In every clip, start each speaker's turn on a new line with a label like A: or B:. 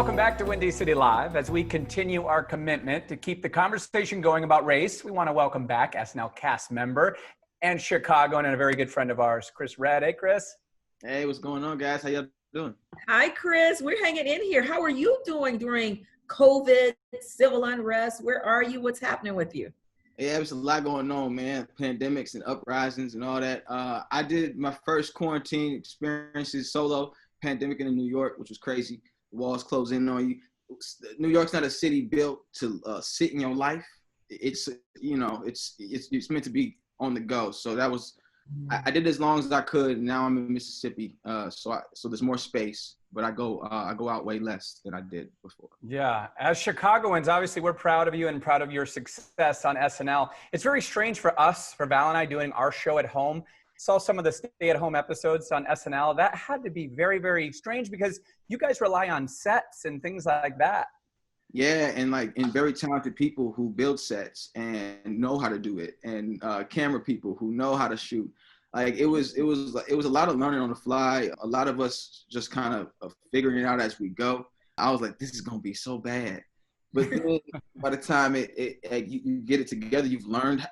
A: Welcome back to Windy City Live. As we continue our commitment to keep the conversation going about race, we want to welcome back SNL cast member and Chicagoan and a very good friend of ours, Chris Redd. Hey, Chris.
B: Hey, what's going on, guys? How y'all doing?
C: Hi, Chris. We're hanging in here. How are you doing during COVID, civil unrest? Where are you? What's happening with you?
B: Yeah, there's a lot going on, man. Pandemics and uprisings and all that. I did my first quarantine experiences solo, pandemic in New York, which was crazy. The walls closing in on you. New York's not a city built to sit in your life. It's meant to be on the go. So that was, I did as long as I could. Now I'm in Mississippi, so there's more space, but I go out way less than I did before.
A: Yeah, as Chicagoans, obviously we're proud of you and proud of your success on SNL. It's very strange for us, for Val and I, doing our show at home. Saw some of the stay-at-home episodes on SNL. That had to be very, very strange because you guys rely on sets and things like that.
B: Yeah, and very talented people who build sets and know how to do it, and camera people who know how to shoot. Like it was a lot of learning on the fly. A lot of us just kind of figuring it out as we go. I was like, this is gonna be so bad, but then by the time you get it together, you've learned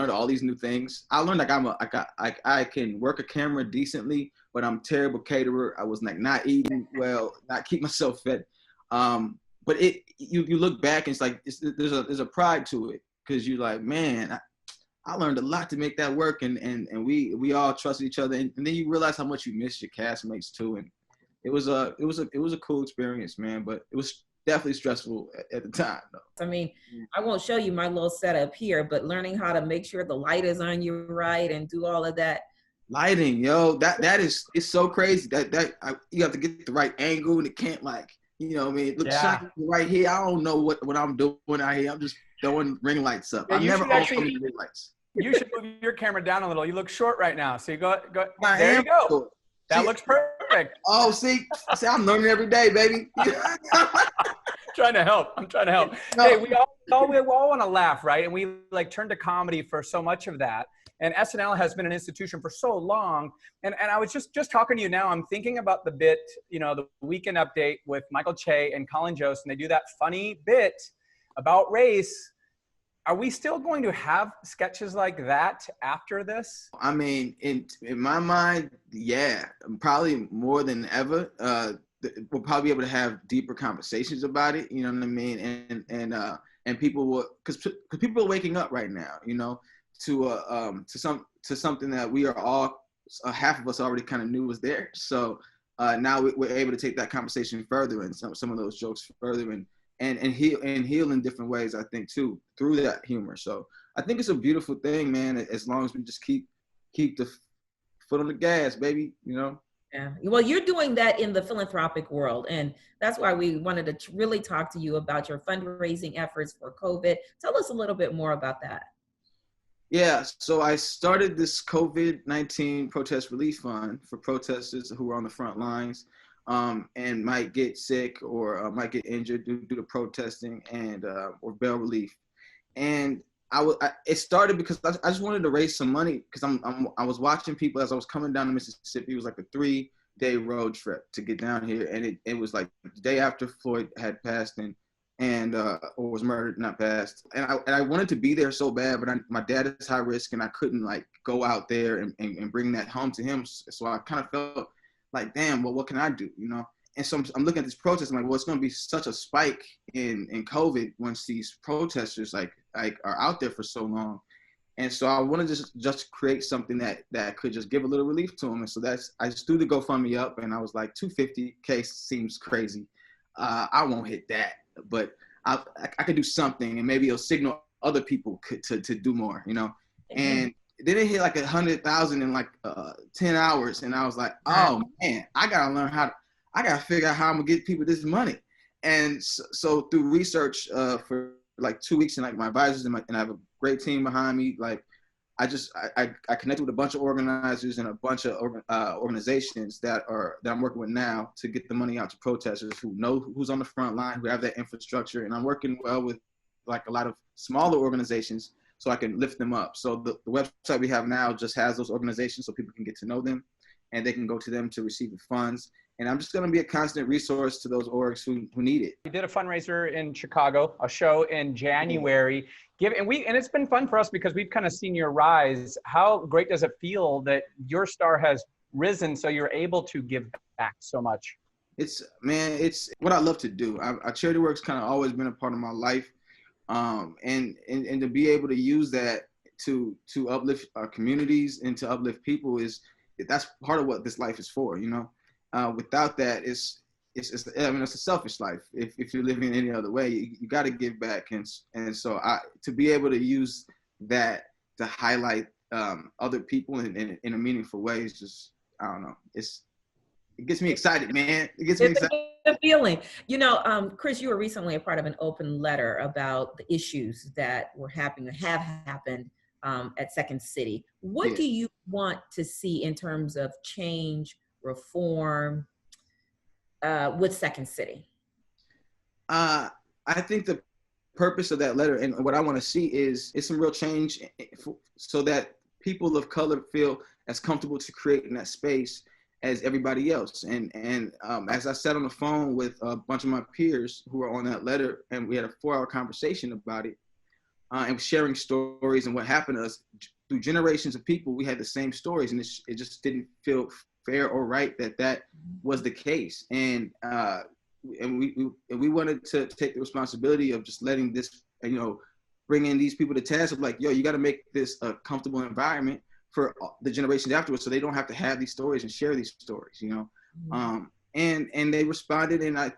B: all these new things. I learned I can work a camera decently, but I'm a terrible caterer. I was not eating well, not keep myself fed. But you look back and it's like there's a pride to it because you're like, man, I learned a lot to make that work, and we all trusted each other, and then you realize how much you miss your castmates too, and it was a cool experience, man, but it was definitely stressful at the time, though.
C: I mean, I won't show you my little setup here, but learning how to make sure the light is on you right and do all of that.
B: Lighting, yo, it's so crazy you have to get the right angle, and it can't it looks shiny right here. I don't know what I'm doing out here. I'm just throwing ring lights up.
A: Yeah,
B: I never own so many ring lights.
A: You should move your camera down a little. You look short right now. So you go.
B: I
A: there
B: am
A: you go.
B: short.
A: That looks perfect.
B: Oh, see, I'm learning every day, baby.
A: Trying to help. I'm trying to help. No. Hey, we all want to laugh, right? And we turn to comedy for so much of that. And SNL has been an institution for so long. And I was just talking to you now. I'm thinking about the bit, the Weekend Update with Michael Che and Colin Jost, and they do that funny bit about race. Are we still going to have sketches like that after this?
B: I mean, in my mind, yeah, probably more than ever. We'll probably be able to have deeper conversations about it. You know what I mean? And people will, because people are waking up right now. To something that we are all, half of us already kind of knew was there. So now we're able to take that conversation further and some of those jokes further and heal in different ways, I think, too, through that humor. So I think it's a beautiful thing, man, as long as we just keep the foot on the gas, baby, Yeah.
C: Well, you're doing that in the philanthropic world, and that's why we wanted to really talk to you about your fundraising efforts for COVID. Tell us a little bit more about that.
B: Yeah, so I started this COVID-19 protest relief fund for protesters who are on the front lines and might get sick or might get injured due to protesting and or bail relief. And it started because I just wanted to raise some money because I was watching people as I was coming down to Mississippi. It was like a 3-day road trip to get down here, and it was like the day after Floyd had passed or was murdered, not passed. And I wanted to be there so bad, but my dad is high risk, and I couldn't go out there and bring that home to him. So I kind of felt like, damn, well, what can I do, And so I'm looking at this protest. I'm like, well, it's going to be such a spike in COVID once these protesters are out there for so long. And so I wanted to just create something that could just give a little relief to them. And so I just threw the GoFundMe up, and I was like, $250K seems crazy. I won't hit that, but I could do something, and maybe it'll signal other people to do more, And then it hit 100,000 in 10 hours, and I was like, oh man, I gotta learn I gotta figure out how I'm gonna get people this money. And so through research for 2 weeks, and my advisors and I have a great team behind me. I connected with a bunch of organizers and a bunch of organizations that I'm working with now to get the money out to protesters who know who's on the front line, who have that infrastructure. And I'm working well with a lot of smaller organizations so I can lift them up. So the website we have now just has those organizations so people can get to know them. and they can go to them to receive the funds. And I'm just going to be a constant resource to those orgs who need it.
A: We did a fundraiser in Chicago, a show in January. And it's been fun for us because we've kind of seen your rise. How great does it feel that your star has risen so you're able to give back so much?
B: It's what I love to do. Charity work's kind of always been a part of my life. And to be able to use that to uplift our communities and to uplift people that's part of what this life is for, you know. Without that, it's a selfish life. If you're living any other way, you got to give back, and so to be able to use that to highlight other people in a meaningful way is just, I don't know, it gets me excited, man. It gets me excited.
C: It's a feeling. You know, Chris, you were recently a part of an open letter about the issues that were happening, have happened at Second City. What do you want to see in terms of change, reform with Second City?
B: I think the purpose of that letter and what I want to see is some real change so that people of color feel as comfortable to create in that space as everybody else. And as I sat on the phone with a bunch of my peers who were on that letter, and we had a 4-hour conversation about it, and sharing stories and what happened to us through generations of people, we had the same stories, and it just didn't feel fair or right that was the case. And we wanted to take the responsibility of just letting this, you know, bringing these people to task of like, yo, you got to make this a comfortable environment for the generations afterwards, so they don't have to have these stories and share these stories, you know. And they responded in a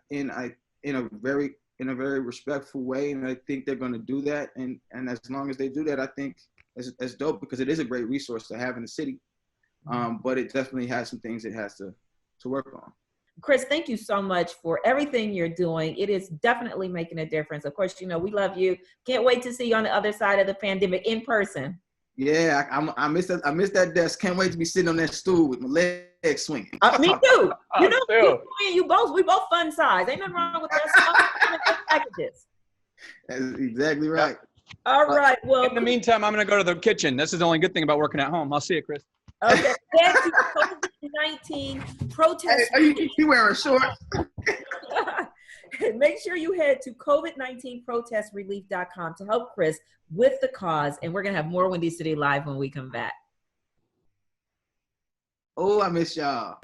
B: very respectful way, and I think they're going to do that. And as long as they do that, I think that's dope, because it is a great resource to have in the city. But it definitely has some things it has to work on.
C: Chris, thank you so much for everything you're doing. It is definitely making a difference. Of course, you know, we love you. Can't wait to see you on the other side of the pandemic in person.
B: Yeah, I miss that desk. Can't wait to be sitting on that stool with my legs swinging.
C: Me too. You know, we both fun size. Ain't nothing wrong with that. Packages.
B: That's exactly right.
C: All right. Well,
A: in the meantime, I'm going to go to the kitchen. This is the only good thing about working at home. I'll see you, Chris.
C: Okay. Head to COVID-19 protest.
B: Hey, you wearing shorts?
C: Make sure you head to COVID-19protestrelief.com to help Chris with the cause. And we're going to have more Windy City Live when we come back.
B: Oh, I miss y'all.